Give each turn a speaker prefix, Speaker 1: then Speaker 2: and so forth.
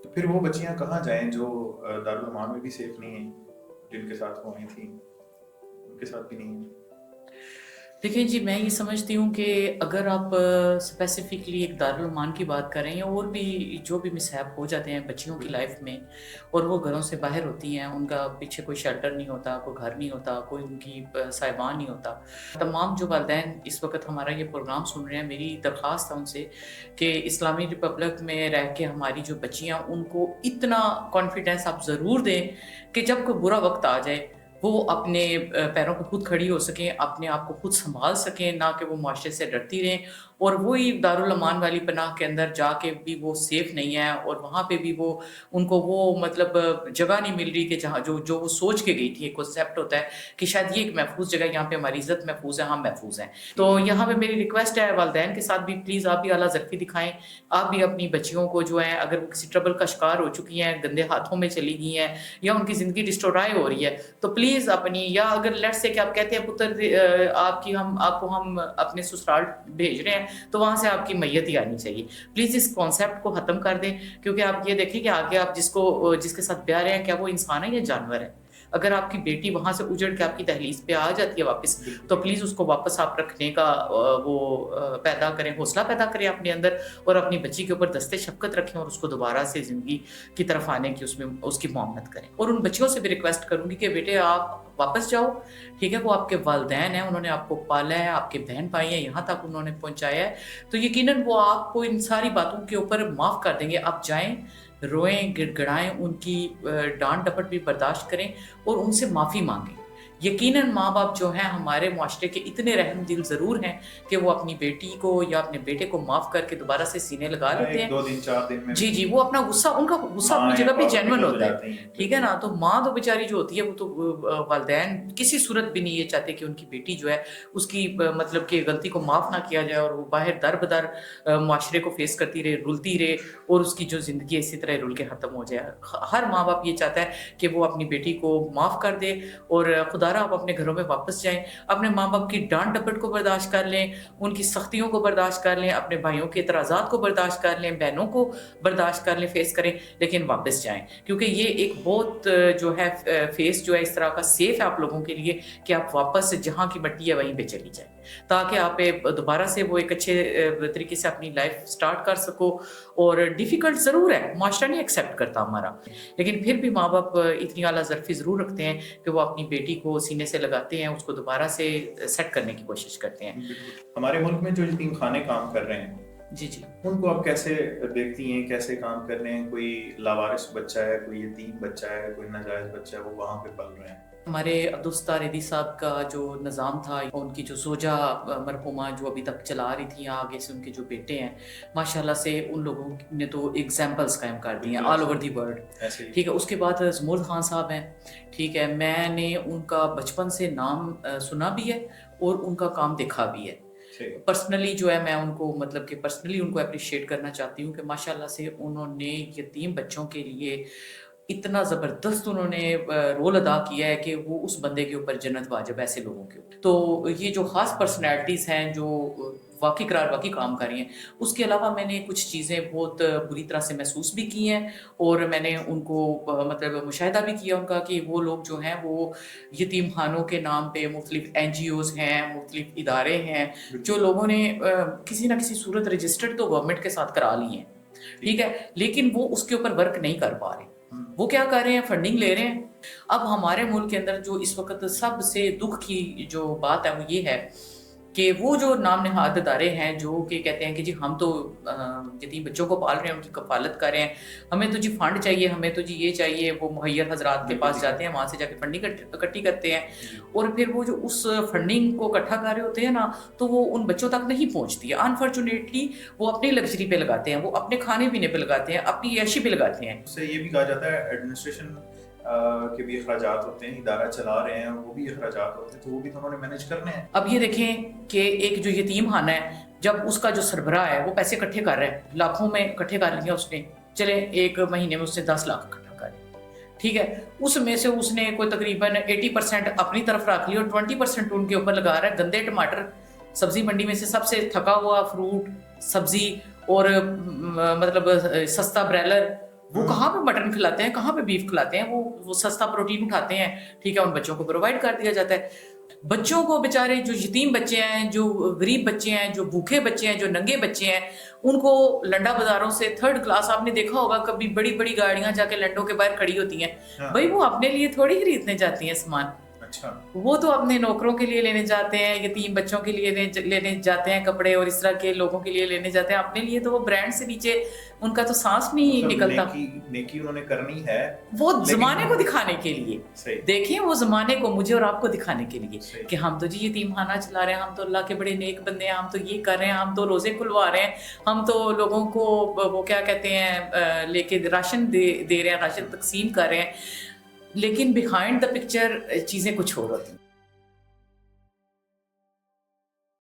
Speaker 1: تو پھر وہ بچیاں کہاں جائیں جو دارالمان میں بھی سیف نہیں ہیں، جن کے ساتھ ہوئی تھیں ان کے ساتھ بھی نہیں ہیں؟
Speaker 2: دیکھیں جی، میں یہ سمجھتی ہوں کہ اگر آپ اسپیسیفکلی ایک دارالمان کی بات کریں یا اور بھی جو بھی مسہاب ہو جاتے ہیں بچیوں کی لائف میں، اور وہ گھروں سے باہر ہوتی ہیں، ان کا پیچھے کوئی شیلٹر نہیں ہوتا، کوئی گھر نہیں ہوتا، کوئی ان کی سائبان نہیں ہوتا، تمام جو والدین اس وقت ہمارا یہ پروگرام سن رہے ہیں، میری درخواست ہے ان سے کہ اسلامی ریپبلک میں رہ کے ہماری جو بچیاں، ان کو اتنا کانفیڈنس آپ ضرور دیں کہ جب کوئی برا وقت آ جائے وہ اپنے پیروں پہ خود کھڑی ہو سکیں، اپنے آپ کو خود سنبھال سکیں، نہ کہ وہ معاشرے سے ڈرتی رہیں، اور وہی دارالامان والی پناہ کے اندر جا کے بھی وہ سیف نہیں ہے، اور وہاں پہ بھی وہ ان کو وہ مطلب جگہ نہیں مل رہی کہ جہاں جو وہ سوچ کے گئی تھی۔ ایک کنسیپٹ ہوتا ہے کہ شاید یہ ایک محفوظ جگہ، یہاں پہ ہماری عزت محفوظ ہے، ہم محفوظ ہیں۔ تو یہاں پہ میری ریکویسٹ ہے والدین کے ساتھ بھی، پلیز آپ بھی اعلیٰ ذرفی دکھائیں، آپ بھی اپنی بچیوں کو جو ہیں، اگر وہ کسی ٹربل کا شکار ہو چکی ہیں، گندے ہاتھوں میں چلی گئی ہیں، یا ان کی زندگی ڈسٹرائے ہو رہی ہے، تو پلیز اپنی، یا اگر لیٹ سے کہ آپ کہتے ہیں پتر آپ کو ہم اپنے سسرال بھیج رہے ہیں، تو وہاں سے آپ کی میت ہی آنی چاہیے۔ پلیز اس کانسیپٹ کو ختم کر دیں، کیونکہ آپ یہ دیکھیں کہ آگے آپ جس کے ساتھ بیاہ رہے ہیں، کیا وہ انسان ہے یا جانور ہے؟ اگر آپ کی بیٹی وہاں سے اجڑ کے آپ کی دہلیز پہ آ جاتی ہے واپس، تو پلیز اس کو واپس آپ رکھنے کا وہ پیدا کریں، حوصلہ پیدا کریں اپنے اندر، اور اپنی بچی کے اوپر دستے شفقت رکھیں، اور اس کو دوبارہ سے زندگی کی طرف آنے کی اس کی معاونت کریں۔ اور ان بچیوں سے بھی ریکویسٹ کروں گی کہ بیٹے آپ واپس جاؤ، ٹھیک ہے؟ وہ آپ کے والدین ہیں، انہوں نے آپ کو پالا ہے، آپ کے بہن بھائی ہیں، یہاں تک انہوں نے پہنچایا ہے، تو یقیناً وہ آپ کو ان ساری باتوں کے اوپر معاف کر دیں گے۔ آپ جائیں، روئیں، گڑ گڑائیں، ان کی ڈانٹ ڈپٹ بھی برداشت کریں، اور ان سے معافی مانگیں۔ یقیناً ماں باپ جو ہیں ہمارے معاشرے کے اتنے رحم دل ضرور ہیں کہ وہ اپنی بیٹی کو یا اپنے بیٹے کو معاف کر کے دوبارہ سے سینے لگا لیتے
Speaker 1: ایک
Speaker 2: ہیں۔
Speaker 1: دو دن 4 دن میں
Speaker 2: جی جی، وہ اپنا غصہ، ان کا غصہ اپنی
Speaker 1: ماں یا
Speaker 2: جگہ پہ
Speaker 1: باپ
Speaker 2: جینون
Speaker 1: پگل ہو
Speaker 2: ہوتا ہے،
Speaker 1: جاتے ہیں،
Speaker 2: ٹھیک ہے
Speaker 1: بالکل۔
Speaker 2: نا؟ تو ماں تو بیچاری جو ہوتی ہے، وہ تو والدین کسی صورت بھی نہیں یہ چاہتے کہ ان کی بیٹی جو ہے اس کی مطلب کہ غلطی کو معاف نہ کیا جائے، اور وہ باہر در بدر معاشرے کو فیس کرتی رہے، رلتی رہے، اور اس کی جو زندگی اسی طرح رل کے ختم ہو جائے۔ ہر ماں باپ یہ چاہتا ہے کہ وہ اپنی بیٹی کو معاف کر دے، اور خدا را آپ اپنے گھروں میں واپس جائیں، اپنے ماں باپ کی ڈانٹ ڈپٹ کو برداشت کر لیں، ان کی سختیوں کو برداشت کر لیں، اپنے بھائیوں کے اعتراضات کو برداشت کر لیں، بہنوں کو برداشت کر لیں، فیس کریں، لیکن واپس جائیں، کیونکہ یہ ایک بہت جو ہے فیس جو ہے اس طرح کا سیف ہے آپ لوگوں کے لیے کہ آپ واپس جہاں کی مٹی ہے وہیں پہ چلی جائیں، تاکہ آپ دوبارہ سے وہ ایک اچھے طریقے سے اپنی لائف سٹارٹ کر سکو۔ اور ڈیفیکلٹ ضرور ہے، معاشرہ نہیں ایکسیپٹ کرتا ہمارا، لیکن پھر بھی ماں باپ اتنی اعلیٰ ظرفی ضرور رکھتے ہیں کہ وہ اپنی بیٹی کو سینے سے لگاتے ہیں، اس کو دوبارہ سے سیٹ کرنے کی کوشش کرتے ہیں۔
Speaker 1: بالکل۔ ہمارے ملک میں جو یتیم خانے کام کر رہے ہیں،
Speaker 2: جی جی،
Speaker 1: ان کو آپ کیسے دیکھتی ہیں، کیسے کام کر رہے ہیں؟ کوئی لاوارث بچہ ہے، کوئی یتیم بچہ ہے، کوئی ناجائز بچہ ہے، وہ وہاں پہ پل رہے ہیں؟
Speaker 2: ہمارے عبدالستار ایدی صاحب کا جو نظام تھا، ان کی جو زوجہ مرحومہ جو ابھی تک چلا رہی تھی، آگے سے ان کے جو بیٹے ہیں، ماشاءاللہ سے ان لوگوں نے تو ایگزامپلس قائم کر دی ہیں آل اوور دی ورلڈ،
Speaker 1: ایسے ہی
Speaker 2: ٹھیک ہے؟ اس کے بعد زمرد خان صاحب ہیں، ٹھیک ہے؟ میں نے ان کا بچپن سے نام سنا بھی ہے، اور ان کا کام دیکھا بھی ہے پرسنلی، جو ہے میں ان کو مطلب کہ پرسنلی ان کو اپریشیٹ کرنا چاہتی ہوں کہ ماشاءاللہ سے انہوں نے یتیم بچوں کے لیے اتنا زبردست انہوں نے رول ادا کیا ہے کہ وہ اس بندے کے اوپر جنت واجب ہے ایسے لوگوں کے اوپر۔ تو یہ جو خاص پرسنالٹیز ہیں جو واقعی کام کر رہی ہیں، اس کے علاوہ میں نے کچھ چیزیں بہت بری طرح سے محسوس بھی کی ہیں، اور میں نے ان کو مطلب مشاہدہ بھی کیا ان کا کہ وہ لوگ جو ہیں وہ یتیم خانوں کے نام پہ مختلف NGOs ہیں، مختلف ادارے ہیں، جو لوگوں نے کسی نہ کسی صورت رجسٹرڈ تو گورنمنٹ کے ساتھ کرا لی ہیں، ٹھیک ہے؟ لیکن وہ اس کے اوپر ورک نہیں کر پا رہے۔ وہ کیا کر رہے ہیں؟ فنڈنگ لے رہے ہیں۔ اب ہمارے ملک کے اندر جو اس وقت سب سے دکھ کی جو بات ہے وہ یہ ہے کہ وہ جو نام نہاد ادارے ہیں جو کہ کہتے ہیں کہ جی ہم تو یتیم بچوں کو پال رہے ہیں، ان کی کفالت کر رہے ہیں، ہمیں تو جی فنڈ چاہیے، ہمیں تو جی یہ چاہیے، وہ مہیر حضرات کے پاس جاتے ہیں، وہاں سے جا کے فنڈنگ اکٹھی کرتے ہیں، اور پھر وہ جو اس فنڈنگ کو اکٹھا کر رہے ہوتے ہیں نا، تو وہ ان بچوں تک نہیں پہنچتی ہے۔ انفارچونیٹلی وہ اپنی لگژری پہ لگاتے ہیں، وہ اپنے کھانے پینے پہ لگاتے ہیں، اپنی عیشی پہ لگاتے ہیں۔
Speaker 1: اس سے یہ بھی کہا جاتا ہے ایڈمنسٹریشن کے بھی اخراجات ہوتے ہیں، ادارہ چلا رہے ہیں وہ بھی اخراجات ہوتے ہیں، تو وہ بھی تو انہوں نے مینیج کرنے ہیں۔
Speaker 2: اب یہ دیکھیں کہ ایک جو یتیم خانہ ہے، جب اس کا جو سربراہ ہے وہ پیسے اکٹھے کر رہا ہے، لاکھوں میں اکٹھے کر لیا اس نے، چلے ایک مہینے میں اس نے 10 لاکھ اکٹھا کر لیا، ٹھیک ہے؟ اس میں سے اس نے کوئی تقریباً 80% اپنی طرف رکھ لی، اور 20% ان کے اوپر لگا رہا ہے گندے ٹماٹر، سبزی منڈی میں سے سب سے تھکا ہوا فروٹ، سبزی، اور مطلب سستا بریلر، وہ کہاں پہ مٹن کھلاتے ہیں, کہاں پہ بیف کھلاتے ہیں, وہ سستا پروٹین اٹھاتے ہیں, ٹھیک ہے, ان بچوں کو پرووائڈ کر دیا جاتا ہے. بچوں کو بیچارے جو یتیم بچے ہیں, جو غریب بچے ہیں, جو بھوکے بچے ہیں, جو ننگے بچے ہیں, ان کو لنڈا بازاروں سے 3rd کلاس, آپ نے دیکھا ہوگا کبھی بڑی بڑی گاڑیاں جا کے لنڈوں کے باہر کھڑی ہوتی ہیں, بھائی وہ اپنے لیے تھوڑی خریدنے جاتی ہیں سامان, وہ تو اپنے نوکروں کے لیے لینے جاتے ہیں, یتیم بچوں کے لیے لینے جاتے ہیں کپڑے, اور اس طرح کے لوگوں کے لیے لینے جاتے ہیں. اپنے لیے تو وہ برانڈ سے نیچے ان کا تو سانس نہیں نکلتا.
Speaker 1: نیکی انہوں نے کرنی ہے
Speaker 2: وہ زمانے کو دکھانے کے لیے, دیکھیں وہ زمانے کو مجھے اور آپ کو دکھانے کے لیے کہ ہم تو جی یتیم خانہ چلا رہے ہیں, ہم تو اللہ کے بڑے نیک بندے ہیں, ہم تو یہ کر رہے ہیں, ہم تو روزے کھلوا رہے ہیں, ہم تو لوگوں کو وہ کیا کہتے ہیں لے کے راشن دے رہے ہیں, راشن تقسیم کر رہے ہیں. لیکن بیہائنڈ دا پکچر چیزیں کچھ اور ہوتی ہیں.